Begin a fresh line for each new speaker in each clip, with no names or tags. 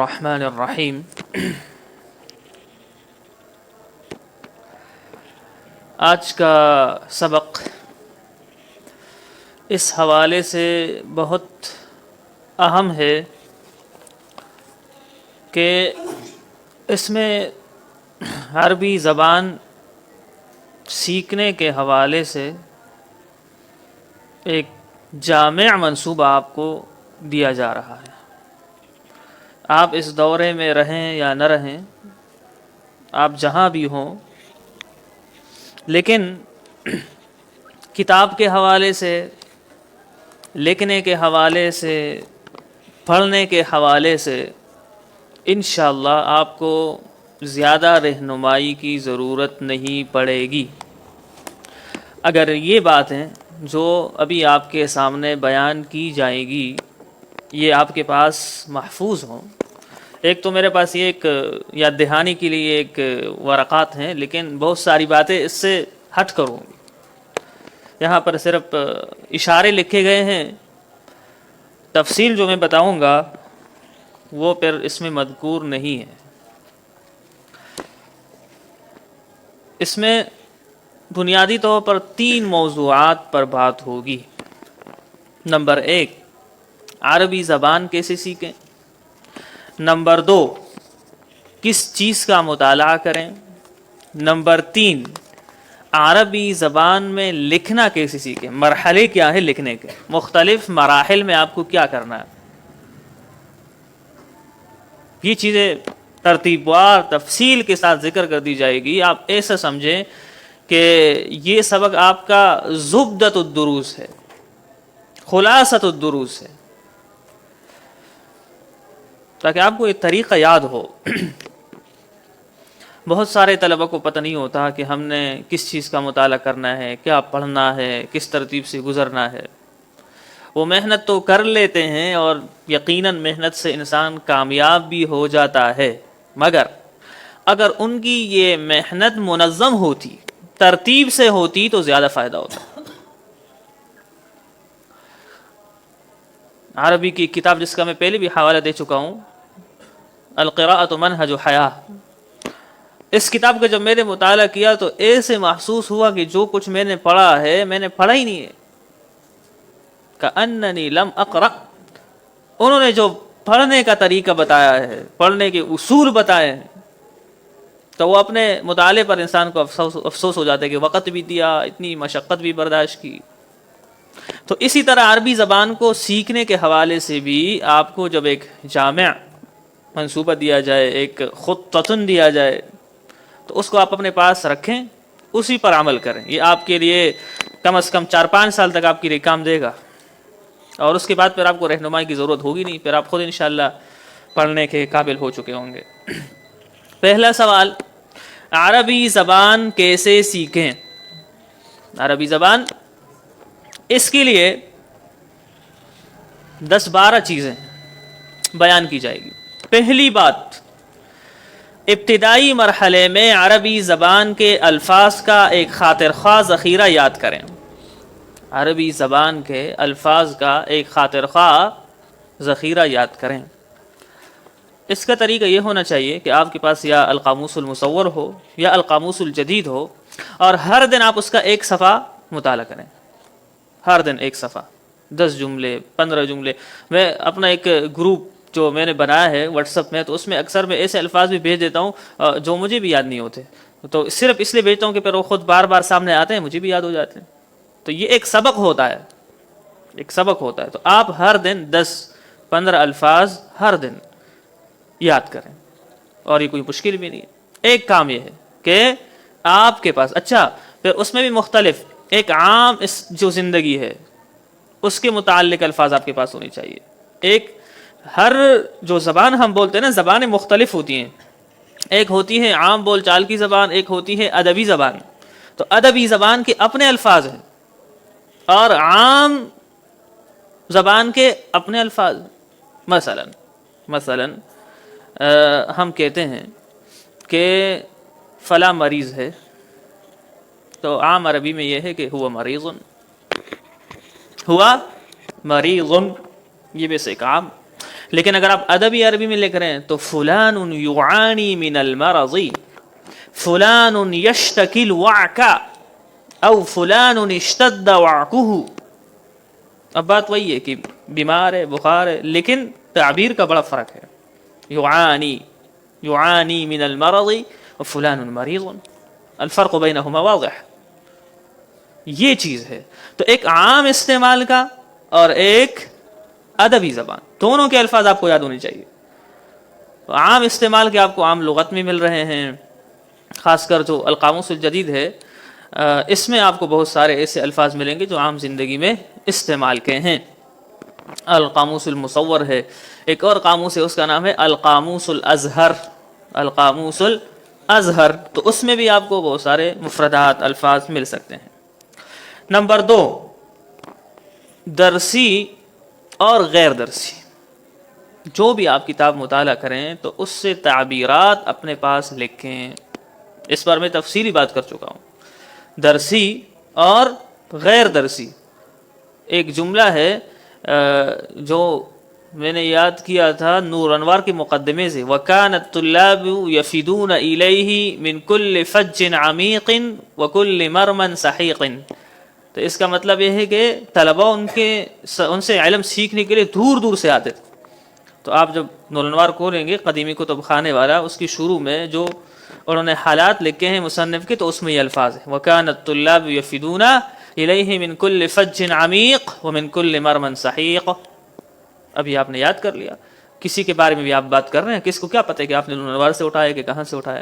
الرحمن الرحیم۔ آج کا سبق اس حوالے سے بہت اہم ہے کہ اس میں عربی زبان سیکھنے کے حوالے سے ایک جامع منصوبہ آپ کو دیا جا رہا ہے۔ آپ اس دورے میں رہیں یا نہ رہیں، آپ جہاں بھی ہوں، لیکن کتاب کے حوالے سے، لکھنے کے حوالے سے، پڑھنے کے حوالے سے انشاءاللہ آپ کو زیادہ رہنمائی کی ضرورت نہیں پڑے گی اگر یہ باتیں جو ابھی آپ کے سامنے بیان کی جائیں گی یہ آپ کے پاس محفوظ ہوں۔ ایک تو میرے پاس یہ ایک یاد دہانی کے لیے ایک ورقات ہیں، لیکن بہت ساری باتیں اس سے ہٹ کروں گی۔ یہاں پر صرف اشارے لکھے گئے ہیں، تفصیل جو میں بتاؤں گا وہ پھر اس میں مذکور نہیں ہے۔ اس میں بنیادی طور پر 3 موضوعات پر بات ہوگی۔ نمبر 1، عربی زبان کیسے سیکھیں۔ نمبر 2، کس چیز کا مطالعہ کریں۔ نمبر 3، عربی زبان میں لکھنا کیسے سیکھیں، مرحلے کیا ہے لکھنے کے، مختلف مراحل میں آپ کو کیا کرنا ہے۔ یہ چیزیں ترتیب وار تفصیل کے ساتھ ذکر کر دی جائے گی۔ آپ ایسا سمجھیں کہ یہ سبق آپ کا زبدۃ الدروس ہے، خلاصۃ الدروس ہے، تاکہ آپ کو ایک طریقہ یاد ہو۔ بہت سارے طلبہ کو پتہ نہیں ہوتا کہ ہم نے کس چیز کا مطالعہ کرنا ہے، کیا پڑھنا ہے، کس ترتیب سے گزرنا ہے۔ وہ محنت تو کر لیتے ہیں اور یقیناً محنت سے انسان کامیاب بھی ہو جاتا ہے، مگر اگر ان کی یہ محنت منظم ہوتی، ترتیب سے ہوتی تو زیادہ فائدہ ہوتا۔ عربی کی کتاب جس کا میں پہلے بھی حوالہ دے چکا ہوں، القراءۃ منہج حیاہ، اس کتاب کا جب میں نے مطالعہ کیا تو ایسے محسوس ہوا کہ جو کچھ میں نے پڑھا ہے میں نے پڑھا ہی نہیں ہے، کأننی لم اقرأ۔ انہوں نے جو پڑھنے کا طریقہ بتایا ہے، پڑھنے کے اصول بتائے ہیں، تو وہ اپنے مطالعے پر انسان کو افسوس ہو جاتا ہے کہ وقت بھی دیا، اتنی مشقت بھی برداشت کی۔ تو اسی طرح عربی زبان کو سیکھنے کے حوالے سے بھی آپ کو جب ایک جامع منصوبہ دیا جائے، ایک خطۃ دیا جائے، تو اس کو آپ اپنے پاس رکھیں، اسی پر عمل کریں۔ یہ آپ کے لیے کم از کم 4-5 سال تک آپ کے لیے کام دے گا، اور اس کے بعد پھر آپ کو رہنمائی کی ضرورت ہوگی نہیں، پھر آپ خود انشاءاللہ پڑھنے کے قابل ہو چکے ہوں گے۔ پہلا سوال، عربی زبان کیسے سیکھیں۔ عربی زبان، اس کے لیے 10-12 چیزیں بیان کی جائے گی۔ پہلی بات، ابتدائی مرحلے میں عربی زبان کے الفاظ کا ایک خاطر خواہ ذخیرہ یاد کریں۔ عربی زبان کے الفاظ کا ایک خاطر خواہ ذخیرہ یاد کریں۔ اس کا طریقہ یہ ہونا چاہیے کہ آپ کے پاس یا القاموس المصور ہو یا القاموس الجدید ہو، اور ہر دن آپ اس کا ایک صفحہ مطالعہ کریں۔ ہر دن ایک صفحہ، 10 جملے، 15 جملے۔ میں اپنا ایک گروپ جو میں نے بنایا ہے واٹس ایپ میں، تو اس میں اکثر میں ایسے الفاظ بھی بھیج دیتا ہوں جو مجھے بھی یاد نہیں ہوتے، تو صرف اس لیے بھیجتا ہوں کہ پھر وہ خود بار بار سامنے آتے ہیں، مجھے بھی یاد ہو جاتے ہیں۔ تو یہ ایک سبق ہوتا ہے، ایک سبق ہوتا ہے۔ تو آپ ہر دن 10-15 الفاظ ہر دن یاد کریں، اور یہ کوئی مشکل بھی نہیں ہے۔ ایک کام یہ ہے کہ آپ کے پاس، اچھا پھر اس میں بھی مختلف ایک عام جو زندگی ہے اس کے متعلق الفاظ آپ کے پاس ہونی چاہیے۔ ایک ہر جو زبان ہم بولتے ہیں نا، زبانیں مختلف ہوتی ہیں، ایک ہوتی ہے عام بول چال کی زبان، ایک ہوتی ہے ادبی زبان۔ تو ادبی زبان کے اپنے الفاظ ہیں اور عام زبان کے اپنے الفاظ۔ مثلا ہم کہتے ہیں کہ فلاں مریض ہے، تو عام عربی میں یہ ہے کہ ہوا مریض، ہوا مریض، یہ بس ایک عام۔ لیکن اگر آپ ادبی عربی میں لکھ رہے ہیں تو فلان یعانی من المرض، فلان یشتکی الوعک، او فلان اشتد وعکہ. اب بات وہی ہے کہ بیمار ہے، بخار ہے، لیکن تعبیر کا بڑا فرق ہے. یعانی من المرض وفلان مریض، الفرق بینہما واضح. یہ چیز ہے. تو ایک عام استعمال کا اور ایک ادبی زبان، دونوں کے الفاظ آپ کو یاد ہونے چاہیے. عام استعمال کے آپ کو عام لغت میں مل رہے ہیں، خاص کر جو القاموس الجدید ہے اس میں آپ کو بہت سارے ایسے الفاظ ملیں گے جو عام زندگی میں استعمال کے ہیں. القاموس المصور ہے، ایک اور قاموس ہے اس کا نام ہے القاموس الازہر. القاموس الازہر، تو اس میں بھی آپ کو بہت سارے مفردات الفاظ مل سکتے ہیں. نمبر 2، درسی اور غیر درسی. جو بھی آپ کتاب مطالعہ کریں تو اس سے تعبیرات اپنے پاس لکھیں. اس بار میں تفصیلی بات کر چکا ہوں. درسی اور غیر درسی. ایک جملہ ہے جو میں نے یاد کیا تھا نور انوار کے مقدمے سے، وَكَانَ الطُّلَّابُ يَفِدُونَ إِلَيْهِ مِنْ كُلِّ فَجٍّ عَمِيقٍ وَكُلِّ مَرْمًا سَحِيقٍ. تو اس کا مطلب یہ ہے کہ طلباء ان سے علم سیکھنے کے لیے دور دور سے آتے تھے. تو آپ جب نور انوار کھولیں گے قدیمی کتب خانے والا، اس کی شروع میں جو انہوں نے حالات لکھے ہیں مصنف کے، تو اس میں یہ الفاظ ہیں وَكَانَ الطُّلَّابُ يَفِدُونَ إِلَيْهِ مِنْ كُلِّ فَجٍّ عَمِيقٍ وَمِنْ كُلِّ مَرْمًا سَحِيقٍ. ابھی آپ نے یاد کر لیا. کسی کے بارے میں بھی آپ بات کر رہے ہیں، کس کو کیا پتہ ہے کہ آپ نے نور انوار سے اٹھایا کہ کہاں سے اٹھایا.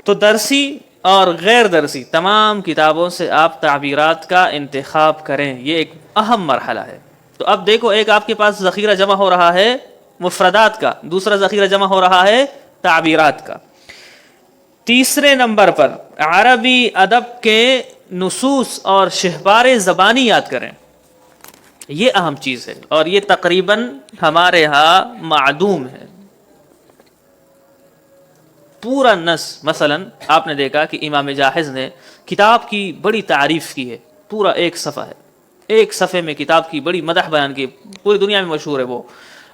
تو درسی اور غیر درسی تمام کتابوں سے آپ تعبیرات کا انتخاب کریں. یہ ایک اہم مرحلہ ہے. تو اب دیکھو، ایک آپ کے پاس ذخیرہ جمع ہو رہا ہے مفردات کا، دوسرا ذخیرہ جمع ہو رہا ہے تعبیرات کا. تیسرے نمبر پر عربی ادب کے نصوص اور شہبارے زبانی یاد کریں. یہ اہم چیز ہے اور یہ تقریباً ہمارے ہاں معدوم ہے. پورا نص، مثلا آپ نے دیکھا کہ امام جاحظ نے کتاب کی بڑی تعریف کی ہے، پورا ایک صفحہ ہے، ایک صفحے میں کتاب کی بڑی مدح بیان کی، پوری دنیا میں مشہور ہے وہ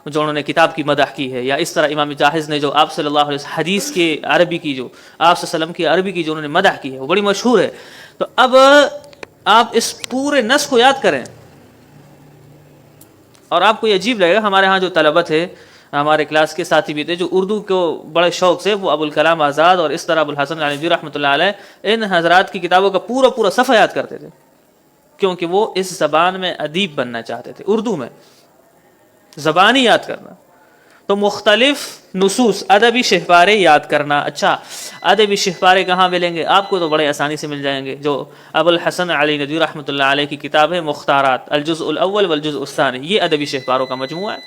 جو انہوں نے کتاب کی مدح کی ہے. یا اس طرح امام جاحظ نے جو آپ صلی اللہ علیہ وسلم حدیث کے عربی کی، جو آپ صلی اللہ علیہ وسلم کی عربی کی جو انہوں نے مدح کی ہے، وہ بڑی مشہور ہے. تو اب آپ اس پورے نص کو یاد کریں اور آپ کو یہ عجیب لگے گا. ہمارے ہاں جو طلبہ تھے، ہمارے کلاس کے ساتھی بھی تھے جو اردو کو بڑے شوق سے، وہ ابوالکلام آزاد اور اس طرح ابوالحسن النجوی رحمۃ اللہ علیہ، ان حضرات کی کتابوں کا پورا پورا صفحہ یاد کرتے تھے، کیونکہ وہ اس زبان میں ادیب بننا چاہتے تھے. اردو میں زبانی یاد کرنا، تو مختلف نصوص ادبی شہپارے یاد کرنا. اچھا، ادبی شہپارے کہاں ملیں گے؟ آپ کو تو بڑے آسانی سے مل جائیں گے. جو ابوالحسن علی ندوی رحمۃ اللہ علیہ کی کتاب ہے مختارات، الجزء الاول والجزء الثانی، یہ ادبی شہپاروں کا مجموعہ ہے.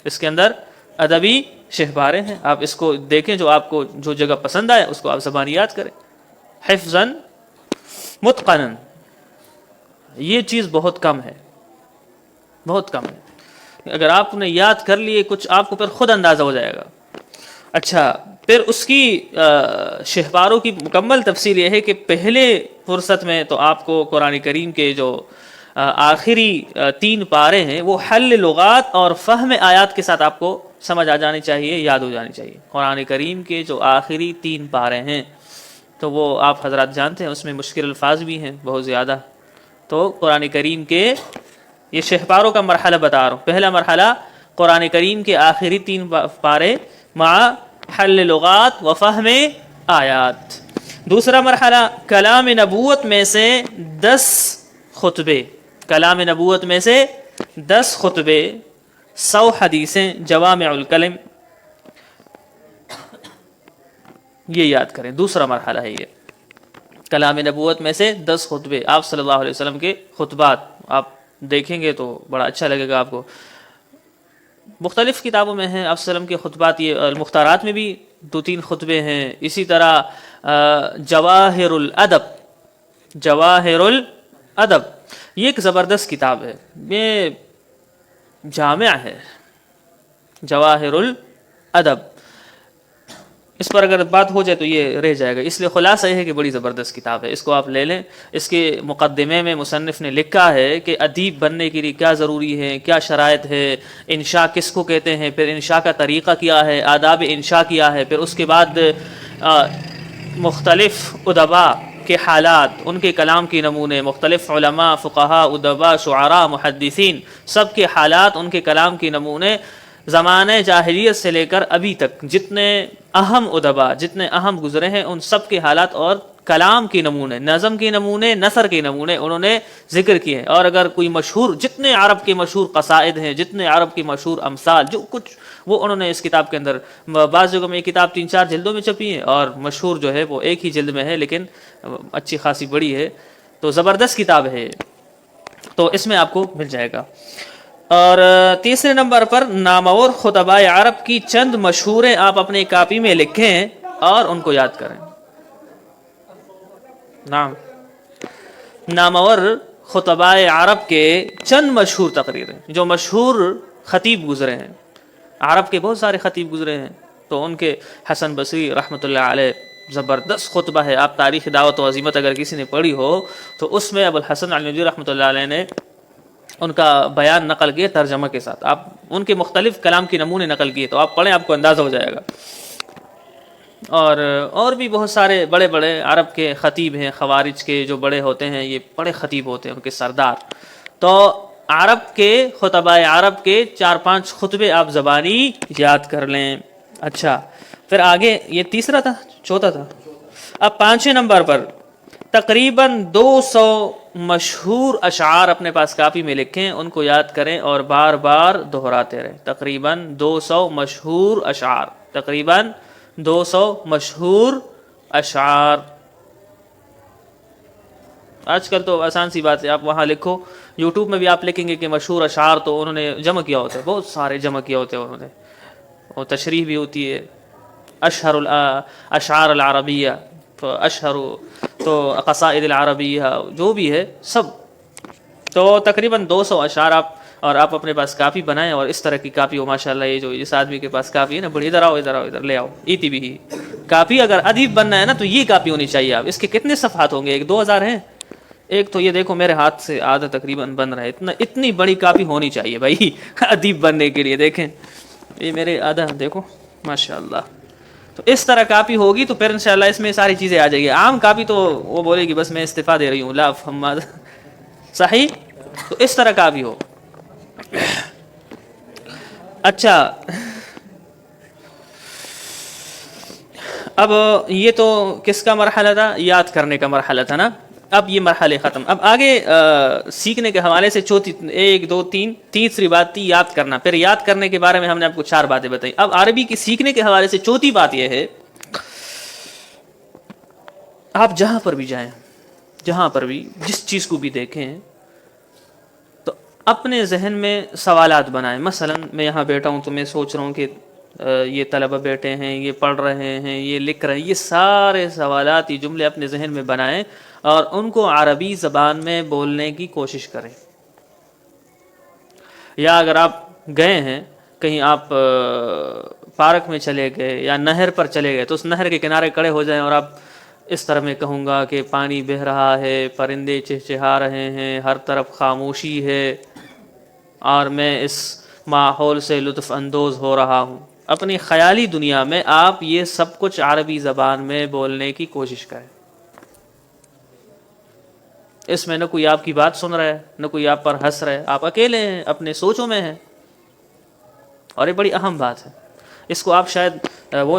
اس کے اندر ادبی شہپارے ہیں. آپ اس کو دیکھیں، جو آپ کو جو جگہ پسند آئے اس کو آپ زبانی یاد کریں. حفظاً متقناً، یہ چیز بہت کم ہے، بہت کم ہے. اگر آپ نے یاد کر لیے کچھ، آپ کو پھر خود اندازہ ہو جائے گا. اچھا، پھر اس کی شہپاروں کی مکمل تفصیل یہ ہے کہ پہلے فرصت میں تو آپ کو قرآن کریم کے جو آخری 3 پارے ہیں وہ حل لغات اور فہم آیات کے ساتھ آپ کو سمجھ آ جانی چاہیے، یاد ہو جانی چاہیے. قرآن کریم کے جو آخری 3 پارے ہیں تو وہ آپ حضرات جانتے ہیں اس میں مشکل الفاظ بھی ہیں بہت زیادہ. تو قرآن کریم کے یہ شہپاروں کا مرحلہ بتا رہا ہوں. پہلا مرحلہ قرآن کریم کے آخری 3 پارے مع حل لغات و فہم آیات. دوسرا مرحلہ کلام نبوت میں سے 10 خطبے، کلام نبوت میں سے 10 خطبے، 100 حدیثیں، جوامع الکلم، یہ یاد کریں. دوسرا مرحلہ ہے یہ کلام نبوت میں سے 10 خطبے، آپ صلی اللہ علیہ وسلم کے خطبات. آپ دیکھیں گے تو بڑا اچھا لگے گا آپ کو. مختلف کتابوں میں ہیں آپ صلی اللہ علیہ وسلم کے خطبات. یہ المختارات میں بھی 2-3 خطبے ہیں. اسی طرح جواہر الادب، جواہر الادب یہ ایک زبردست کتاب ہے، یہ جامع ہے. جواہر الادب اس پر اگر بات ہو جائے تو یہ رہ جائے گا، اس لیے خلاصہ یہ ہے کہ بڑی زبردست کتاب ہے، اس کو آپ لے لیں۔ اس کے مقدمے میں مصنف نے لکھا ہے کہ ادیب بننے کے لیے کیا ضروری ہے، کیا شرائط ہے، انشاء کس کو کہتے ہیں، پھر انشاء کا طریقہ کیا ہے، آداب انشاء کیا ہے، پھر اس کے بعد مختلف ادباء کے حالات، ان کے کلام کے نمونے، مختلف علماء، فقہاء، ادباء، شعراء، محدثین، سب کے حالات، ان کے کلام کے نمونے، زمانے جاہلیت سے لے کر ابھی تک جتنے اہم ادباء، جتنے اہم گزرے ہیں، ان سب کے حالات اور کلام کے نمونے، نظم کے نمونے، نثر کے نمونے انہوں نے ذکر کیے ہیں۔ اور اگر کوئی مشہور، جتنے عرب کے مشہور قصائد ہیں، جتنے عرب کے مشہور امثال، جو کچھ وہ انہوں نے اس کتاب کے اندر، بعض جگہوں میں یہ کتاب 3-4 جلدوں میں چھپی ہے، اور مشہور جو ہے وہ ایک ہی جلد میں ہے، لیکن اچھی خاصی بڑی ہے، تو زبردست کتاب ہے، تو اس میں آپ کو مل جائے گا۔ اور تیسرے نمبر پر نامور خطباء عرب کی چند مشہوریں آپ اپنی کاپی میں لکھیں اور ان کو یاد کریں۔ نام نامور خطباء عرب کے چند مشہور تقریریں، جو مشہور خطیب گزرے ہیں، عرب کے بہت سارے خطیب گزرے ہیں، تو ان کے حسن بصری رحمۃ اللہ علیہ زبردست خطبہ ہے۔ آپ تاریخ دعوت و عزیمت اگر کسی نے پڑھی ہو تو اس میں ابو الحسن علی ندوی رحمۃ اللہ علیہ نے ان کا بیان نقل کیے ترجمہ کے ساتھ، آپ ان کے مختلف کلام کے نمونے نقل کیے، تو آپ پڑھیں، آپ کو اندازہ ہو جائے گا۔ اور بھی بہت سارے بڑے بڑے عرب کے خطیب ہیں، خوارج کے جو بڑے ہوتے ہیں، یہ بڑے خطیب ہوتے ہیں، ان کے سردار۔ تو عرب کے خطباء عرب کے 4-5 خطبے آپ زبانی یاد کر لیں۔ اچھا، پھر آگے یہ تیسرا تھا، چوتھا تھا، اب 5ویں نمبر پر تقریباً 200 مشہور اشعار اپنے پاس کاپی میں لکھیں، ان کو یاد کریں اور بار بار دہراتے رہیں۔ تقریباً 200 مشہور اشعار، تقریباً 200 مشہور اشعار۔ آج کل تو آسان سی بات ہے، آپ وہاں لکھو، یوٹیوب میں بھی آپ لکھیں گے کہ مشہور اشعار، تو انہوں نے جمع کیا ہوتا ہے، بہت سارے جمع کیا ہوتے ہیں انہوں نے، اور تشریح بھی ہوتی ہے، اشہر الاشعار العربیہ، تو اشہر تو قصائد العربیہ، جو بھی ہے سب، تو تقریباً 200 اشعار آپ اپنے پاس کاپی بنائیں، اور اس طرح کی کاپی ہو، ماشاءاللہ یہ جو اس آدمی کے پاس کاپی ہے نا، بڑی ادھر آؤ ادھر لے آؤ، ایتی بھی کاپی، اگر ادیب بننا ہے نا تو یہ کاپی ہونی چاہیے۔ آپ اس کے کتنے صفحات ہوں گے؟ 1-2 ہزار ہیں؟ ایک تو یہ دیکھو میرے ہاتھ سے آدھا تقریباً بن رہا ہے، اتنی بڑی کاپی ہونی چاہیے بھائی ادیب بننے کے لیے۔ دیکھیں یہ میرے آدھا، دیکھو ماشاءاللہ، تو اس طرح کاپی ہوگی تو پھر انشاءاللہ اس میں ساری چیزیں آ جائیں گی۔ عام کاپی تو وہ بولے گی بس میں استعفیٰ دے رہی ہوں، لا محمد، صحیح، تو اس طرح کاپی ہو۔ اچھا، اب یہ تو کس کا مرحلہ تھا؟ یاد کرنے کا مرحلہ تھا نا، اب یہ مرحلے ختم۔ اب آگے سیکھنے کے حوالے سے چوتھی 1 2 3 تیسری بات تھی یاد کرنا، پھر یاد کرنے کے بارے میں ہم نے آپ کو 4 باتیں بتائی۔ اب عربی کی سیکھنے کے حوالے سے چوتھی بات یہ ہے، آپ جہاں پر بھی جائیں، جہاں پر بھی جس چیز کو بھی دیکھیں، تو اپنے ذہن میں سوالات بنائیں۔ مثلا میں یہاں بیٹھا ہوں تو میں سوچ رہا ہوں کہ یہ طلبہ بیٹھے ہیں، یہ پڑھ رہے ہیں، یہ لکھ رہے ہیں، یہ سارے سوالات، یہ جملے اپنے ذہن میں بنائیں اور ان کو عربی زبان میں بولنے کی کوشش کریں۔ یا اگر آپ گئے ہیں کہیں، آپ پارک میں چلے گئے یا نہر پر چلے گئے، تو اس نہر کے کنارے کھڑے ہو جائیں اور آپ اس طرح میں کہوں گا کہ پانی بہہ رہا ہے، پرندے چہچہا رہے ہیں، ہر طرف خاموشی ہے، اور میں اس ماحول سے لطف اندوز ہو رہا ہوں۔ اپنی خیالی دنیا میں آپ یہ سب کچھ عربی زبان میں بولنے کی کوشش کریں۔ اس میں نہ کوئی آپ کی بات سن رہا ہے، نہ کوئی آپ پر ہنس رہا ہے، آپ اکیلے ہیں، اپنے سوچوں میں ہیں، اور یہ بڑی اہم بات ہے۔ اس کو آپ شاید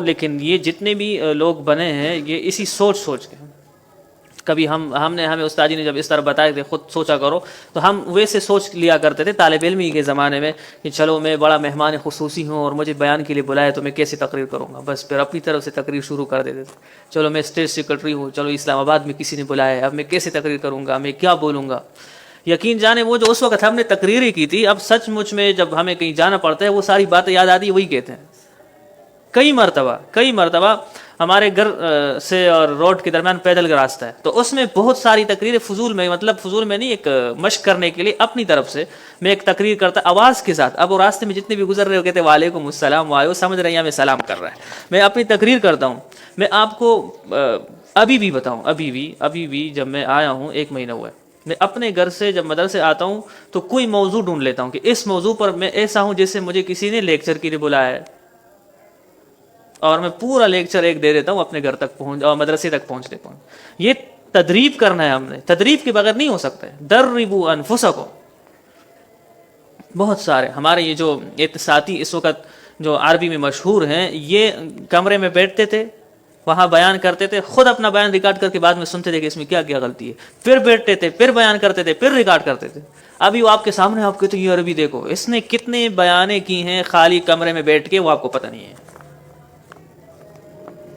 لیکن یہ جتنے بھی لوگ بنے ہیں، یہ اسی سوچ کے، کبھی ہمیں استاد جی نے جب اس طرح بتایا کہ خود سوچا کرو، تو ہم ویسے سوچ لیا کرتے تھے طالب علمی کے زمانے میں کہ چلو میں بڑا مہمان خصوصی ہوں اور مجھے بیان کے لیے بلایا تو میں کیسے تقریر کروں گا، بس پھر اپنی طرف سے تقریر شروع کر دیتے تھے۔ چلو میں اسٹیٹ سیکرٹری ہوں، چلو اسلام آباد میں کسی نے بلایا ہے، اب میں کیسے تقریر کروں گا، میں کیا بولوں گا۔ یقین جانے وہ جو اس وقت ہم نے تقریریں کی تھی، اب سچ مچ میں جب ہمیں کہیں جانا پڑتا ہے وہ ساری باتیں یاد آتی، وہی کہتے ہیں۔ کئی مرتبہ ہمارے گھر سے اور روڈ کے درمیان پیدل کا راستہ ہے، تو اس میں بہت ساری تقریریں فضول میں، مطلب فضول میں نہیں، ایک مشق کرنے کے لیے اپنی طرف سے میں ایک تقریر کرتا آواز کے ساتھ. اب وہ راستے میں جتنے بھی گزر رہے ہو کہتے وعلیکم السلام، وہ سمجھ رہے ہیں ہمیں سلام کر رہا ہے. میں اپنی تقریر کرتا ہوں. میں آپ کو ابھی بھی بتاؤں، ابھی بھی جب میں آیا ہوں 1 مہینہ ہوا ہے، میں اپنے گھر سے جب مدرسے آتا ہوں تو کوئی موضوع ڈھونڈ لیتا ہوں کہ اس موضوع پر میں ایسا ہوں جیسے مجھے کسی نے لیکچر کے لیے بلایا ہے، اور میں پورا لیکچر ایک دے دیتا ہوں اپنے گھر تک پہنچ اور مدرسے تک پہنچنے پہنچ. یہ تدریب کرنا ہے ہم نے، تدریب کے بغیر نہیں ہو سکتا ہے. دربوا انفسکم. بہت سارے ہمارے یہ جو اعتصامی اس وقت جو عربی میں مشہور ہیں، یہ کمرے میں بیٹھتے تھے، وہاں بیان کرتے تھے، خود اپنا بیان ریکارڈ کر کے بعد میں سنتے تھے کہ اس میں کیا کیا غلطی ہے، پھر بیٹھتے تھے، پھر بیان کرتے تھے، پھر ریکارڈ کرتے تھے. ابھی وہ آپ کے سامنے، آپ کہتے ہیں یہ عربی دیکھو، اس نے کتنے بیانے کی ہیں خالی کمرے میں بیٹھ کے، وہ آپ کو پتہ نہیں ہے.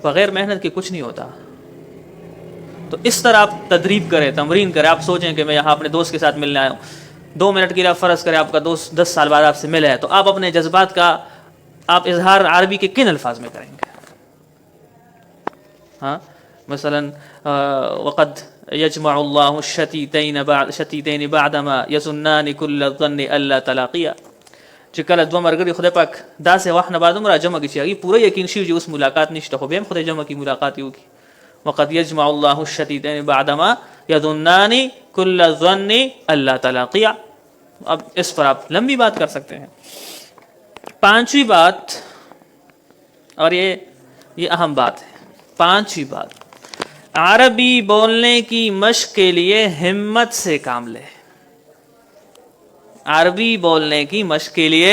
بغیر محنت کے کچھ نہیں ہوتا. تو اس طرح آپ تدریب کریں، تمرین کریں. آپ سوچیں کہ میں یہاں اپنے دوست کے ساتھ ملنے آیا ہوں، 2 منٹ کے لیے آپ فرض کریں آپ کا دوست 10 سال بعد آپ سے ملا ہے، تو آپ اپنے جذبات کا آپ اظہار عربی کے کن الفاظ میں کریں گے؟ ہاں مثلا وقد یجمع اللہ الشتیتین بعدما یظنان کل الظن الا تلاقیا. چې کله دوه مرګري خدای پاک داسې وخت نه بعد عمره جمع کړي پوره یقین شي چې اوس ملاقات نشته، خو به هم خدای جمع کی ملاقات یو کی. وقد یجمع الله الشتیتین بعدما یظنان کل الظن الا تلاقیا. اب اس پر آپ لمبی بات کر سکتے ہیں. 5ویں بات، اور یہ اہم بات ہے، 5ویں بات، عربی بولنے کی مشق کے لیے ہمت سے کام لے. عربی بولنے کی مشق کے لیے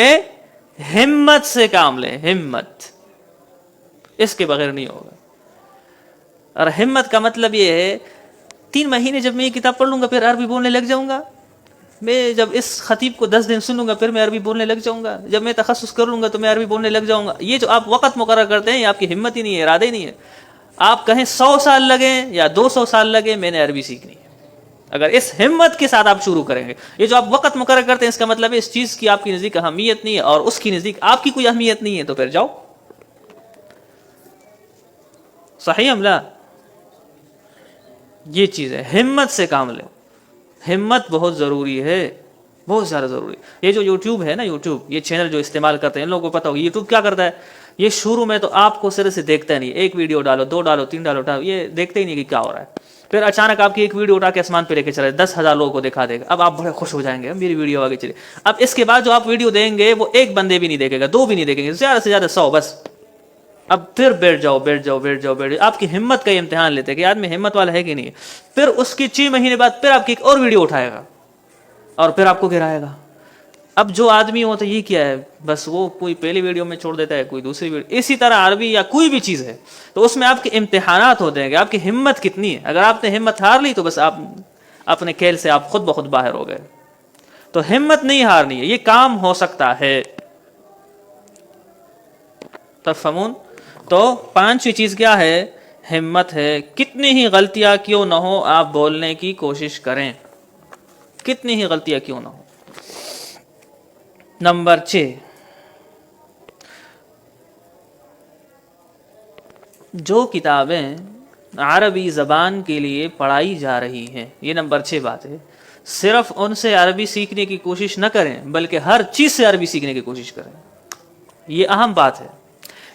ہمت سے کام لے. ہمت، اس کے بغیر نہیں ہوگا. اور ہمت کا مطلب یہ ہے 3 مہینے جب میں یہ کتاب پڑھ لوں گا پھر عربی بولنے لگ جاؤں گا. میں جب اس خطیب کو 10 دن سنوں گا پھر میں عربی بولنے لگ جاؤں گا. جب میں تخصص کر لوں گا تو میں عربی بولنے لگ جاؤں گا. یہ جو آپ وقت مقرر کرتے ہیں یہ آپ کی ہمت ہی نہیں ہے، ارادہ ہی نہیں ہے. آپ کہیں 100 سال لگیں یا 200 سال لگے، میں نے عربی سیکھنی ہے. اگر اس ہمت کے ساتھ آپ شروع کریں گے. یہ جو آپ وقت مقرر کرتے ہیں اس کا مطلب ہے اس چیز کی آپ کی نزدیک اہمیت نہیں ہے اور اس کی نزدیک آپ کی کوئی اہمیت نہیں ہے، تو پھر جاؤ. صحیح عملہ، یہ چیز ہے. ہمت سے کام لو. ہمت بہت ضروری ہے، بہت زیادہ ضروری. یہ جو یوٹیوب ہے نا، یوٹیوب، یہ چینل جو استعمال کرتے ہیں ان لوگوں کو پتہ ہوگا یوٹیوب کیا کرتا ہے. یہ شروع میں تو آپ کو سرے سے دیکھتا نہیں، ایک ویڈیو ڈالو، 2 ڈالو، 3 ڈالو، یہ دیکھتے ہی نہیں کہ کیا ہو رہا ہے. پھر اچانک آپ کی ایک ویڈیو اٹھا کے آسمان پہ لے کے چلے 10,000 لوگوں کو دکھا دے گا. اب آپ بڑے خوش ہو جائیں گے میری ویڈیو آگے چلے. اب اس کے بعد جو آپ ویڈیو دیں گے وہ ایک بندے بھی نہیں دیکھے گا، 2 بھی نہیں دیکھیں گے، زیادہ سے زیادہ 100 بس. اب پھر بیٹھ جاؤ. آپ کی ہمت کا امتحان لیتے کہ آدمی ہمت والا ہے کہ نہیں. پھر اس کی 6 مہینے بعد پھر آپ کی ایک اور ویڈیو اٹھائے گا اور پھر آپ کو گرائے گا. اب جو آدمی ہوتا ہے یہ کیا ہے، بس وہ کوئی پہلی ویڈیو میں چھوڑ دیتا ہے، کوئی دوسری ویڈیو. اسی طرح عربی یا کوئی بھی چیز ہے تو اس میں آپ کے امتحانات ہوتے ہیں کہ آپ کی ہمت کتنی ہے. اگر آپ نے ہمت ہار لی تو بس آپ اپنے کھیل سے آپ خود بخود باہر ہو گئے. تو ہمت نہیں ہارنی ہے، یہ کام ہو سکتا ہے. تفہمون؟ تو 5ویں چیز کیا ہے؟ ہمت ہے. کتنی ہی غلطیاں کیوں نہ ہو آپ بولنے کی کوشش کریں، کتنی ہی غلطیاں کیوں نہ ہو. نمبر 6، جو کتابیں عربی زبان کے لیے پڑھائی جا رہی ہیں، یہ نمبر 6 بات ہے، صرف ان سے عربی سیکھنے کی کوشش نہ کریں بلکہ ہر چیز سے عربی سیکھنے کی کوشش کریں. یہ اہم بات ہے.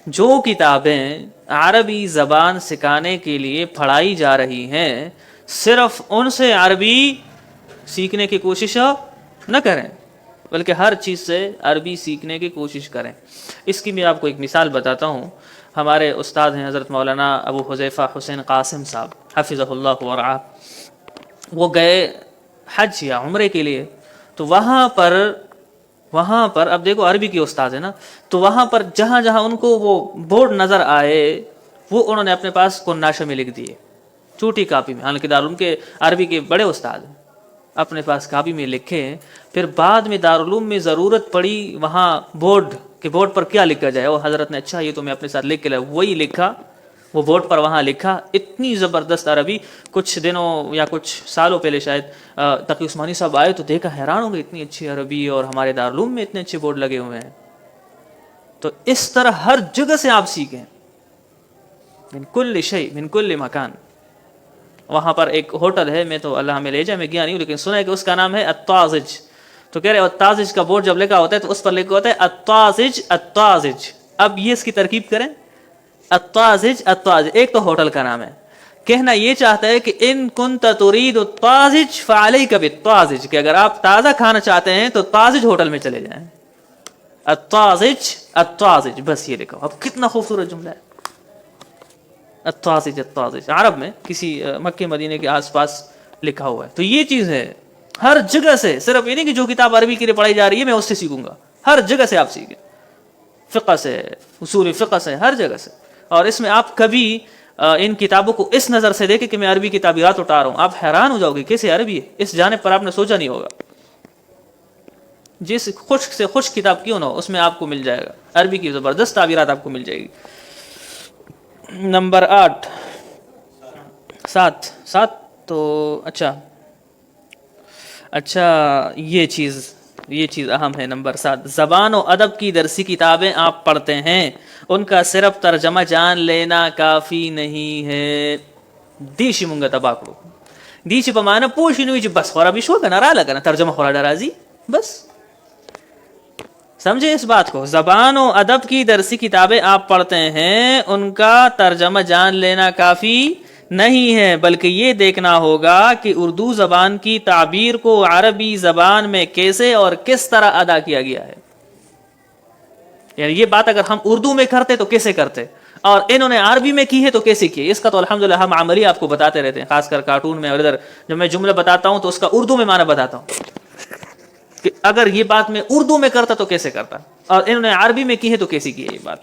جو کتابیں عربی زبان سکھانے کے لیے پڑھائی جا رہی ہیں صرف ان سے عربی سیکھنے کی کوشش نہ کریں بلکہ ہر چیز سے عربی سیکھنے کی کوشش کریں. اس کی میں آپ کو ایک مثال بتاتا ہوں. ہمارے استاد ہیں حضرت مولانا ابو حذیفہ حسین قاسم صاحب حفظہ اللہ ورعاہ. وہ گئے حج یا عمرے کے لیے، تو وہاں پر اب دیکھو عربی کے استاد ہیں نا، تو وہاں پر جہاں جہاں ان کو وہ بورڈ نظر آئے وہ انہوں نے اپنے پاس کناشہ میں لکھ دیے، چھوٹی کاپی میں. حالانکہ دارالعلوم کے عربی کے بڑے استاد ہیں، اپنے پاس کاپی میں لکھے. پھر بعد میں دارالعلوم میں ضرورت پڑی وہاں بورڈ کہ بورڈ پر کیا لکھا جائے. وہ حضرت نے اچھا یہ تو میں اپنے ساتھ لکھ کے لایا، وہی لکھا، وہ بورڈ پر وہاں لکھا. اتنی زبردست عربی. کچھ دنوں یا کچھ سالوں پہلے شاید تقی عثمانی صاحب آئے تو دیکھا، حیران ہو گئے اتنی اچھی عربی اور ہمارے دارالعلوم میں اتنے اچھے بورڈ لگے ہوئے ہیں. تو اس طرح ہر جگہ سے آپ سیکھیں. من کل شیء من کل مکان. وہاں پر ایک ہوٹل ہے, میں تو اللہ میں لے جائے, میں گیا نہیں ہوں, لیکن سنا ہے کہ اس کا نام ہے الطازج. تو کہہ رہے الطازج کا بورڈ جب لکھا ہوتا ہے تو اس پر لکھا ہوتا ہے الطازج الطازج. اب یہ اس کی ترکیب کریں, الطازج الطازج, ایک تو ہوٹل کا نام ہے. کہنا یہ چاہتا ہے کہ ان کنت ترید الطازج فعلیک بالطازج, کہ اگر آپ تازہ کھانا چاہتے ہیں تو طازج ہوٹل میں چلے جائیں. الطازج الطازج, بس یہ لکھو. اب کتنا خوبصورت جملہ ہے, الطازج الطازج, عرب میں کسی مکہ مدینے کے آس پاس لکھا ہوا ہے. تو یہ چیز ہے ہر جگہ سے, صرف یہ نہیں کہ جو کتاب عربی کے لیے پڑھائی جا رہی ہے میں اس سے سیکھوں گا, ہر جگہ سے آپ سیکھیں, فقہ سے, اصول فقہ سے, ہر جگہ سے. اور اس میں آپ کبھی ان کتابوں کو اس نظر سے دیکھیں کہ میں عربی کتابیات اٹھا رہا ہوں, آپ حیران ہو جاؤ گے کیسے عربی ہے, اس جانب پر آپ نے سوچا نہیں ہوگا. جس خشک سے خشک کتاب کیوں نہ ہو اس میں آپ کو مل جائے گا عربی کی زبردست تعبیرات آپ کو مل جائے گی. نمبر 8 7 تو اچھا یہ چیز اہم ہے. نمبر 7, زبان و ادب کی درسی کتابیں آپ پڑھتے ہیں, ان کا صرف ترجمہ جان لینا کافی نہیں ہے. دیشی منگا تباکو دیشی پمانا پوشی نویچ بس خورا بھی شو کنا را لگنا ترجمہ خورا ڈرازی, بس سمجھے اس بات کو. زبان و ادب کی درسی کتابیں آپ پڑھتے ہیں, ان کا ترجمہ جان لینا کافی نہیں ہے, بلکہ یہ دیکھنا ہوگا کہ اردو زبان کی تعبیر کو عربی زبان میں کیسے اور کس طرح ادا کیا گیا ہے. یعنی یہ بات اگر ہم اردو میں کرتے تو کیسے کرتے, اور انہوں نے عربی میں کی ہے تو کیسے کی. اس کا تو الحمدللہ ہم عملی آپ کو بتاتے رہتے ہیں, خاص کر کارٹون میں, اور ادھر جب میں جملہ بتاتا ہوں تو اس کا اردو میں معنی بتاتا ہوں کہ اگر یہ بات میں اردو میں کرتا تو کیسے کرتا, اور انہوں نے عربی میں کی ہے تو کیسے کی ہے یہ بات.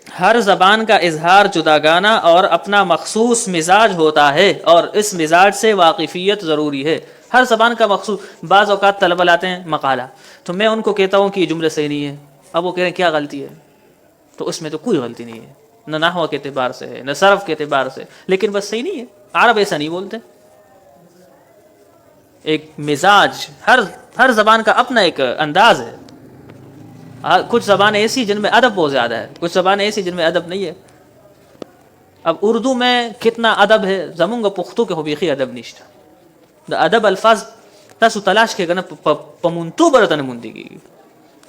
ہر زبان کا اظہار جداگانہ اور اپنا مخصوص مزاج ہوتا ہے, اور اس مزاج سے واقفیت ضروری ہے. ہر زبان کا مخصوص, بعض اوقات طلبہ لاتے ہیں مقالہ, تو میں ان کو کہتا ہوں کہ یہ جملہ صحیح نہیں ہے. اب وہ کہہ رہے ہیں کیا غلطی ہے, تو اس میں تو کوئی غلطی نہیں ہے, نہ نحو کے اعتبار سے ہے نہ صرف کے اعتبار سے, لیکن بس صحیح نہیں ہے. عرب ایسا نہیں بولتے. ایک مزاج, ہر زبان کا اپنا ایک انداز ہے. کچھ زبانیں ایسی جن میں ادب بہت زیادہ ہے, کچھ زبانیں ایسی جن میں ادب نہیں ہے. اب اردو میں کتنا ادب ہے, زموں گا پختو کے ہوبیخی ادب نشتا. ادب الفاظ تاسو تلاش کے گنا پمنتو برتن مندگی,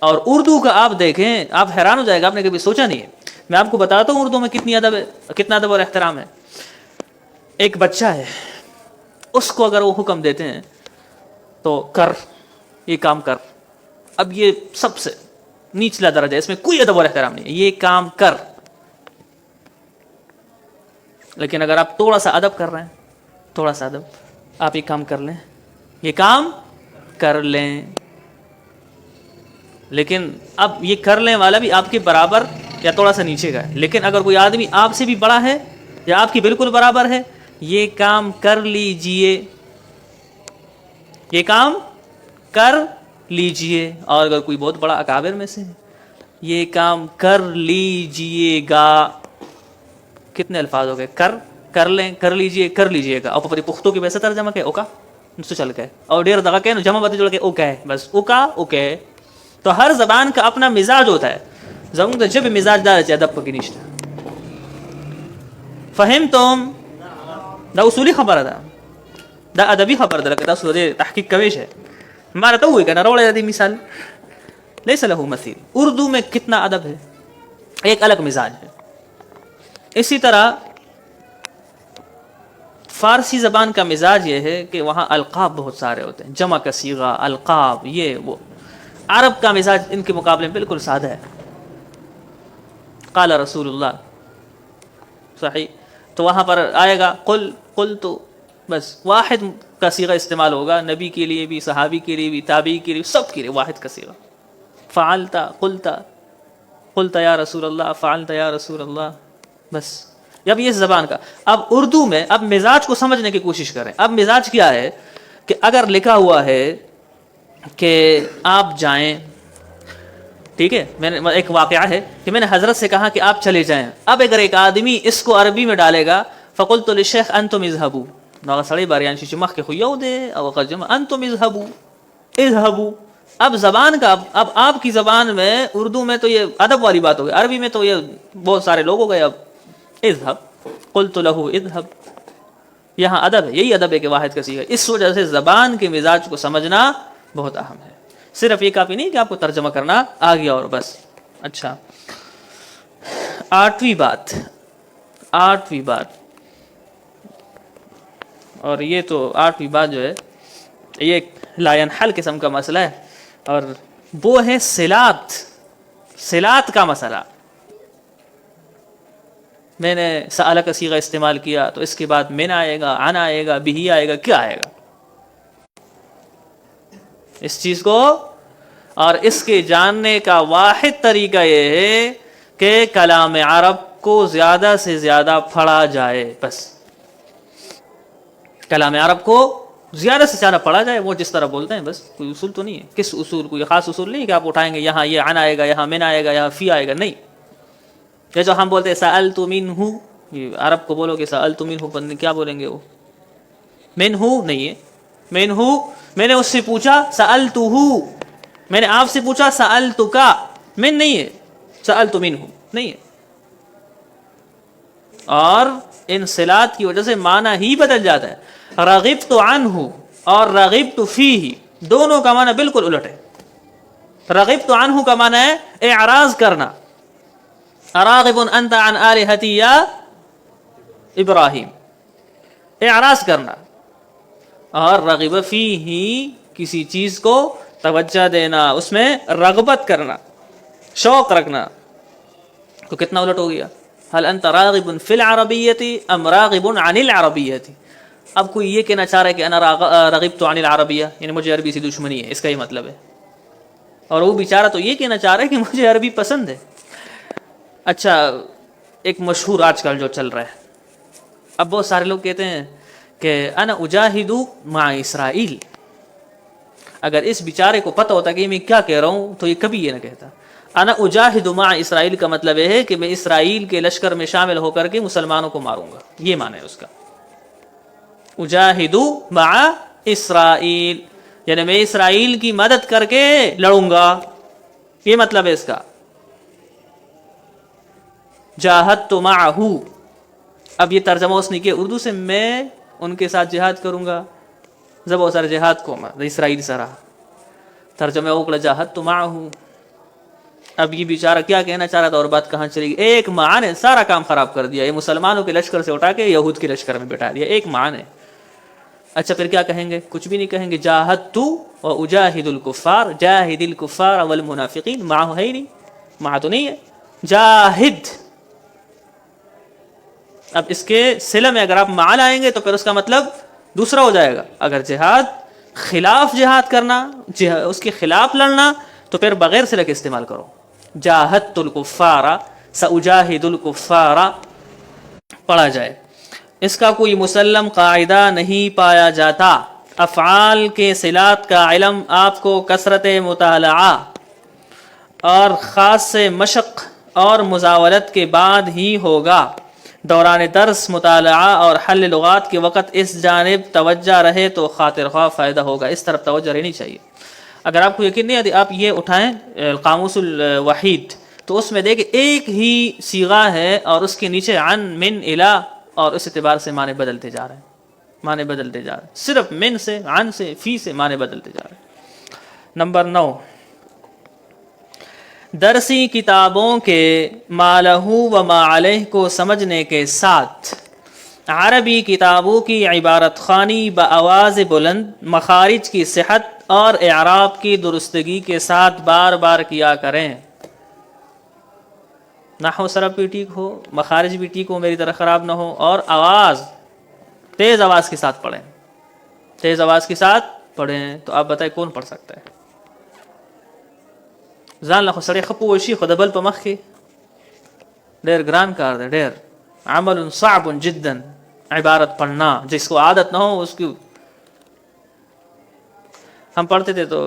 اور اردو کا آپ دیکھیں آپ حیران ہو جائے گا, آپ نے کبھی سوچا نہیں ہے. میں آپ کو بتاتا ہوں اردو میں کتنی ادب ہے, کتنا ادب اور احترام ہے. ایک بچہ ہے, اس کو اگر وہ حکم دیتے ہیں تو کر, یہ کام کر, اب یہ سب سے نیچلا درجہ ہے, اس میں کوئی ادب اور احترام نہیں ہے, یہ کام کر. لیکن اگر آپ تھوڑا سا ادب کر رہے ہیں, تھوڑا سا ادب, آپ یہ کام کر لیں, یہ کام کر لیں. لیکن اب یہ کر لیں والا بھی آپ کے برابر یا تھوڑا سا نیچے کا ہے. لیکن اگر کوئی آدمی آپ سے بھی بڑا ہے یا آپ کی بالکل برابر ہے, یہ کام کر لیجئے, یہ کام کر لیجئے. اور اگر کوئی بہت بڑا اکابر میں سے, یہ کام کر لیجئے گا. کتنے الفاظ ہو گئے, کر لیں, کر لیجئے, کر لیجئے گا. اور پری پختوں کی ویسے ترجمہ کہ اوکا نسو چل کے, اور ڈیر دگا کہ جمع بتے جوڑ کے اوکا ہے, بس اوکا اوکے. تو ہر زبان کا اپنا مزاج ہوتا ہے. زبان جب مزاج دار ہے ادب کی نشتا. فہم تم دا اصولی خبر دا, دا ادبی خبر دا, دا سورے تحقیق کویش ہے. ہمارا تو ہوئی کہ نا روڑے دی مثال لیس لہو مثیل. اردو میں کتنا ادب ہے, ایک الگ مزاج ہے. اسی طرح فارسی زبان کا مزاج یہ ہے کہ وہاں القاب بہت سارے ہوتے ہیں, جمع کا صیغہ, القاب, یہ وہ. عرب کا مزاج ان کے مقابلے میں بالکل سادہ ہے. قال رسول اللہ, صحیح, تو وہاں پر آئے گا قل, قل تو بس واحد کا صیغہ استعمال ہوگا, نبی کے لیے بھی, صحابی کے لیے بھی, تابعی کے لیے, سب کے لیے واحد کا صیغہ. فعلتا, قلتا, قلتا یا رسول اللہ, فعلتا یا رسول اللہ, بس. اب یہ زبان کا. اب اردو میں اب مزاج کو سمجھنے کی کوشش کریں. اب مزاج کیا ہے کہ اگر لکھا ہوا ہے کہ آپ جائیں, ٹھیک ہے, میں نے ایک واقعہ ہے کہ میں نے حضرت سے کہا کہ آپ چلے جائیں. اب اگر ایک آدمی اس کو عربی میں ڈالے گا, فقلت للشیخ انتم اذهبوا, نو سڑی باریان شیچ مخ کے خیو دے او قجم انتم اذهبوا, اذهبوا. اب زبان کا, اب آپ کی زبان میں اردو میں تو یہ ادب والی بات ہو گئی, عربی میں تو یہ بہت سارے لوگ ہو گئے اب اذهب قلت له اذهب. یہاں ادب ہے، یہی ادب ہے کہ واحد کا صیغہ. اس وجہ سے زبان کے مزاج کو سمجھنا بہت اہم ہے. صرف یہ کافی نہیں کہ آپ کو ترجمہ کرنا آ گیا اور بس. اچھا، آٹھویں بات، اور یہ تو آٹھویں بات جو ہے یہ ایک لا ينحل قسم کا مسئلہ ہے، اور وہ ہے صلات کا مسئلہ. میں نے سأل کا صیغہ استعمال کیا تو اس کے بعد من آئے گا، عن آئے گا، بھی آئے گا، کیا آئے گا؟ اس چیز کو اور اس کے جاننے کا واحد طریقہ یہ ہے کہ کلام عرب کو زیادہ سے زیادہ پڑھا جائے. بس کلام عرب کو زیادہ سے زیادہ پڑھا جائے، وہ جس طرح بولتے ہیں بس. کوئی اصول تو نہیں ہے. کس اصول؟ کوئی خاص اصول نہیں کہ آپ اٹھائیں گے یہاں یہ عن آئے گا، یہاں من آئے گا، یہاں فی آئے گا. نہیں، یہ جو ہم بولتے ہیں سألت منہ، یہ عرب کو بولو کہ سألت منہ، کیا بولیں گے وہ؟ منہ نہیں ہے. منہ میں نے اس سے پوچھا، سألتہ میں نے آپ سے پوچھا، سألتک من نہیں ہے، سألت منہ نہیں ہے. اور ان صلات کی وجہ سے معنی ہی بدل جاتا ہے. رغبت عنہ اور رغبت فیہ دونوں کا معنی بالکل الٹ ہے. رغبت عنہ کا معنی ہے اعراض کرنا، اراغب انت عن آلہتی یا ابراہیم، اعراض کرنا. اور رغب فیہ کسی چیز کو توجہ دینا، اس میں رغبت کرنا، شوق رکھنا. تو کتنا الٹ ہو گیا؟ هل انت راغب فی العربیت ام راغب عن العربیت؟ اب کوئی یہ کہنا چاہ رہا ہے کہ انا رغبت عن العربیہ، یعنی مجھے عربی سے دشمنی ہے، اس کا یہ مطلب ہے. اور وہ بیچارہ تو یہ کہنا چاہ رہا ہے کہ مجھے عربی پسند ہے. اچھا، ایک مشہور آج کل جو چل رہا ہے، اب بہت سارے لوگ کہتے ہیں کہ انا اجاہد مع اسرائیل. اگر اس بیچارے کو پتہ ہوتا کہ میں کیا کہہ رہا ہوں تو یہ کبھی یہ نہ کہتا. انا اجاہد مع اسرائیل کا مطلب یہ ہے کہ میں اسرائیل کے لشکر میں شامل ہو کر کے مسلمانوں کو ماروں گا، یہ معنی ہے اس کا. اجاہد مع اسرائیل یعنی میں اسرائیل کی مدد کر کے لڑوں گا، یہ مطلب ہے اس کا. جاہدت معہ، اب یہ ترجمہ اس نے کیا اردو سے، میں ان کے ساتھ جہاد کروں گا. زبو سر جہاد کو اسرائیل سرا ترجمہ اوکلا جاہدت معہ. اب یہ بیچارہ کیا کہنا چاہ رہا تھا اور بات کہاں چلی گئی؟ ایک ماں نے سارا کام خراب کر دیا. یہ مسلمانوں کے لشکر سے اٹھا کے یہود کے لشکر میں بٹھا دیا، ایک ماں نے. اچھا پھر کیا کہیں گے؟ کچھ بھی نہیں کہیں گے. جاہدت و اجاہد الکفار، جاہد الکفار والمنافقین. معہ ہے ہی نہیں، معہ تو نہیں ہے. جاہد، اب اس کے صلہ میں اگر آپ مع لائیں گے تو پھر اس کا مطلب دوسرا ہو جائے گا. اگر جہاد خلاف جہاد کرنا، اس کے خلاف لڑنا، تو پھر بغیر صلہ کے استعمال کرو. جاہدت الکفار، ساجاہد الکفار پڑھا جائے. اس کا کوئی مسلم قاعدہ نہیں پایا جاتا. افعال کے صلات کا علم آپ کو کثرت مطالعہ اور خاص مشق اور مزاولت کے بعد ہی ہوگا. دوران درس، مطالعہ اور حل لغات کے وقت اس جانب توجہ رہے تو خاطر خواہ فائدہ ہوگا. اس طرف توجہ رہنی چاہیے. اگر آپ کو یقین نہیں آتی، آپ یہ اٹھائیں قاموس الوحید، تو اس میں دیکھیں ایک ہی صیغہ ہے اور اس کے نیچے عن، من، الی، اور اس اعتبار سے معنی بدلتے جا رہے ہیں. معنی بدلتے جا رہے ہیں، صرف من سے، عن سے، فی سے معنی بدلتے جا رہے ہیں. نمبر 9، درسی کتابوں کے ما لہو و ما علیہ کو سمجھنے کے ساتھ عربی کتابوں کی عبارت خوانی بآواز بلند، مخارج کی صحت اور اعراب کی درستگی کے ساتھ بار بار کیا کریں. نحو سرب بھی ٹھیک ہو، مخارج بھی ٹھیک ہو، میری طرح خراب نہ ہو، اور آواز تیز آواز کے ساتھ پڑھیں. تیز آواز کے ساتھ پڑھیں. تو آپ بتائیں کون پڑھ سکتا ہے؟ ځان له خو سړی ښه پوه شي، خو د بل په مخ کې ډېر ګران کار دی، ډېر عمل صعب جدا عبارت پڑھنا. جس کو عادت نہ ہو اس کی. ہم پڑھتے تھے تو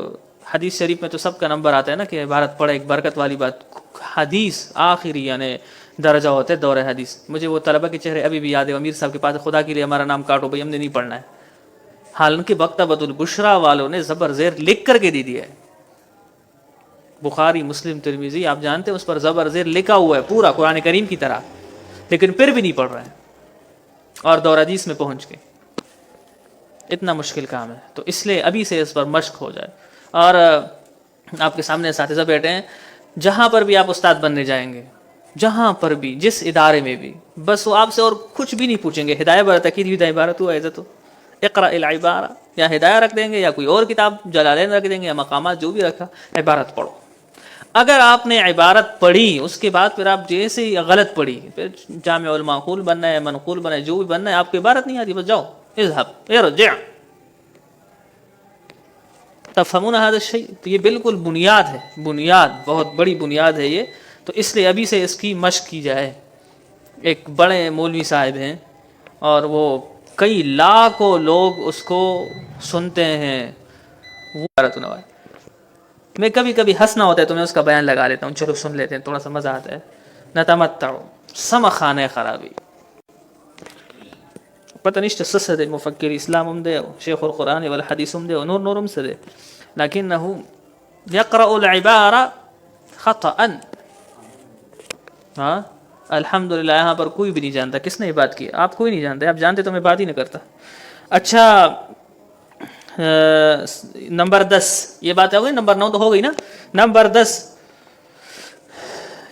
حدیث شریف میں تو سب کا نمبر آتا ہے نا کہ عبارت پڑھے. ایک برکت والی بات، حدیث آخری یعنی درجہ ہوتا ہے دور حدیث. مجھے وہ طلبہ کے چہرے ابھی بھی یاد ہے. امیر صاحب کے پاس، خدا کے لیے ہمارا نام کاٹو بھائی، ہم نے نہیں پڑھنا ہے. حالانکہ مکتبۃ البشریٰ والوں نے زبر زیر لکھ کر کے دی دیا ہے. بخاری، مسلم، ترمذی، آپ جانتے ہیں اس پر زبر زیر لکھا ہوا ہے پورا قرآن کریم کی طرح. لیکن پھر بھی نہیں پڑھ رہے ہیں اور دور حدیث میں پہنچ گئے. اتنا مشکل کام ہے. تو اس لیے ابھی سے اس پر مشق ہو جائے. اور آپ کے سامنے اساتذہ بیٹھے ہیں, جہاں پر بھی آپ استاد بننے جائیں گے, جہاں پر بھی, جس ادارے میں بھی, بس وہ آپ سے اور کچھ بھی نہیں پوچھیں گے. ہدایہ برتقید عبارت ہوا عزت اقرا العبارہ, یا ہدایہ رکھ دیں گے یا کوئی اور کتاب جلالین رکھ دیں گے یا مقامات جو بھی رکھا, عبارت پڑھو. اگر آپ نے عبارت پڑھی اس کے بعد پھر آپ جیسے ہی غلط پڑھی, پھر جامع المعقول بننا ہے, منقول بننا ہے, جو بھی بننا ہے, آپ کو عبارت نہیں آتی, بس جاؤ اذهب ارجع. تفهمون هذا الشيء؟ تو یہ بالکل بنیاد ہے, بنیاد, بہت بڑی بنیاد ہے یہ. تو اس لیے ابھی سے اس کی مشق کی جائے. ایک بڑے مولوی صاحب ہیں اور وہ کئی لاکھوں لوگ اس کو سنتے ہیں. وہ میں کبھی کبھی ہنسنا ہوتا ہے تو میں اس کا بیان لگا لیتا ہوں, چلو سن لیتے ہیں, تھوڑا سا مزہ آتا ہے. نتمتع سمخانه خرابی پتہ نہیں سسد مفکر اسلام دے, شیخ القرآن والحدیث دے, نور نورم سے دے, لكنه يقرأ العبارة خطأ. ہاں الحمدللہ یہاں پر کوئی بھی نہیں جانتا کس نے یہ بات کی. آپ کوئی نہیں جانتے, آپ جانتے تو میں بات ہی نہ کرتا. اچھا نمبر 10, یہ بات ہو گئی. نمبر 9 تو ہو گئی نا. نمبر 10,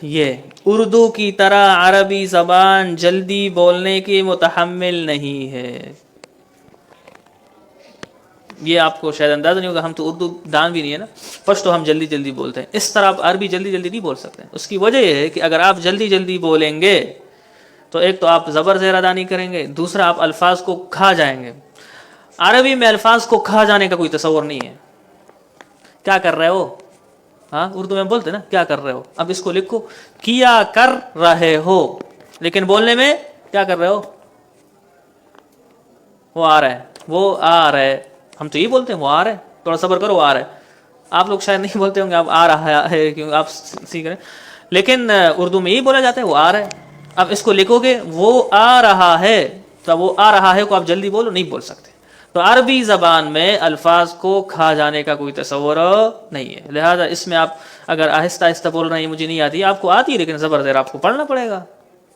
یہ اردو کی طرح عربی زبان جلدی بولنے کی متحمل نہیں ہے. یہ آپ کو شاید اندازہ نہیں ہوگا, ہم تو اردو دان بھی نہیں ہے نا, فرسٹ تو ہم جلدی جلدی بولتے ہیں. اس طرح آپ عربی جلدی جلدی نہیں بول سکتے. اس کی وجہ یہ ہے کہ اگر آپ جلدی جلدی بولیں گے تو ایک تو آپ زبر زیر ادا نہیں کریں گے, دوسرا آپ الفاظ کو کھا جائیں گے. عربی میں الفاظ کو کھا جانے کا کوئی تصور نہیں ہے. کیا کر رہے ہو, ہاں اردو میں بولتے نا کیا کر رہے ہو. اب اس کو لکھو کیا کر رہے ہو, لیکن بولنے میں کیا کر رہے ہو, وہ آ رہا ہے, وہ آ رہا ہے. ہم تو یہ بولتے ہیں وہ آ رہا ہے, تھوڑا صبر کرو وہ آ رہا ہے. آپ لوگ شاید نہیں بولتے ہوں گے آپ آ رہا ہے, کیوں آپ سیکھ رہے ہیں, لیکن اردو میں یہی بولا جاتا ہے وہ آ رہا ہے. اب اس کو لکھو گے وہ آ رہا ہے, تو وہ آ رہا ہے کو آپ جلدی بولو, نہیں بول سکتے. تو عربی زبان میں الفاظ کو کھا جانے کا کوئی تصور نہیں ہے. لہذا اس میں آپ اگر آہستہ آہستہ بول رہے ہیں مجھے نہیں آتی, آپ کو آتی ہے لیکن زبر زیر آپ کو پڑھنا پڑے گا.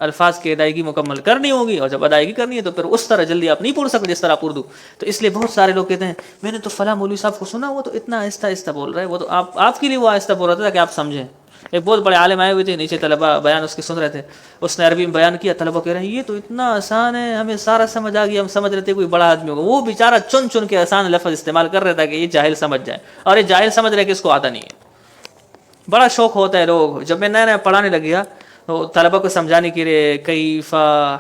الفاظ کی ادائیگی مکمل کرنی ہوگی, اور جب ادائیگی کرنی ہے تو پھر اس طرح جلدی آپ نہیں پڑھ سکتے جس طرح آپ اردو. تو اس لیے بہت سارے لوگ کہتے ہیں میں نے تو فلاں مولوی صاحب کو سنا, وہ تو اتنا آہستہ آہستہ بول رہے ہیں, وہ تو آپ کے لیے وہ آہستہ بول رہا تھا کہ آپ سمجھیں. ایک بہت بڑے عالم آئے ہوئے تھے, نیچے طلبہ بیان اس کے سن رہے تھے, اس نے عربی میں بیان کیا, طلبہ کہہ رہے ہیں یہ تو اتنا آسان ہے, ہمیں سارا سمجھ آ گیا, ہم سمجھ رہے تھے کوئی بڑا آدمی ہوگا. وہ بیچارہ چن چن کے آسان لفظ استعمال کر رہا تھا کہ یہ جاہل سمجھ جائے, اور یہ جاہل سمجھ رہے کہ اس کو آتا نہیں ہے. بڑا شوق ہوتا ہے لوگ, جب میں نیا نیا پڑھانے لگ گیا تو طلبہ کو سمجھانے کے لیے کیف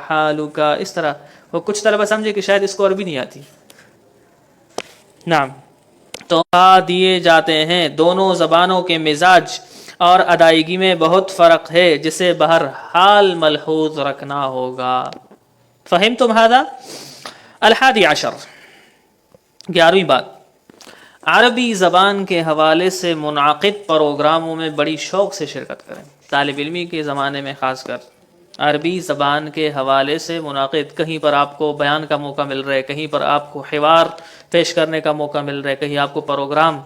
حالک اس طرح, وہ کچھ طلبہ سمجھے کہ شاید اس کو عربی نہیں آتی. نعم, تو دیے جاتے ہیں. دونوں زبانوں کے مزاج اور ادائیگی میں بہت فرق ہے جسے بہرحال ملحوظ رکھنا ہوگا. فہمتم هذا؟ 11 11ویں بات, عربی زبان کے حوالے سے منعقد پروگراموں میں بڑی شوق سے شرکت کریں. طالب علمی کے زمانے میں خاص کر عربی زبان کے حوالے سے منعقد, کہیں پر آپ کو بیان کا موقع مل رہا ہے, کہیں پر آپ کو حوار پیش کرنے کا موقع مل رہا ہے, کہیں آپ کو پروگرام,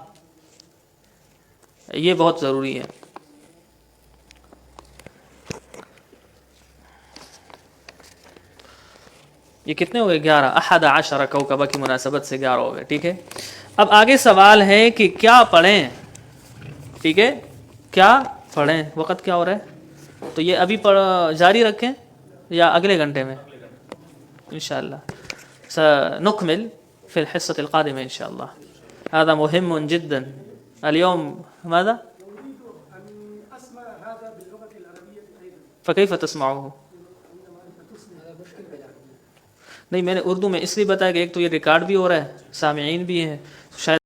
یہ بہت ضروری ہے. یہ کتنے ہو گئے؟ 11 کوکبہ کی مناسبت سے 11 ہو گئے. ٹھیک ہے, اب آگے سوال ہے کہ کیا پڑھیں. ٹھیک ہے, کیا پڑھیں, وقت کیا ہو رہا ہے, تو یہ ابھی جاری رکھیں یا اگلے گھنٹے میں انشاءاللہ سنكمل في الحصة القادمة إن شاء الله. هذا مهم جدا. اليوم ماذا؟
أريد أن أسمع هذا باللغة العربية أيضا.
فكيف تسمعه؟ نہیں, میں نے اردو میں اس لیے بتایا کہ ایک تو یہ ریکارڈ بھی ہو رہا ہے, سامعین بھی ہیں, شاید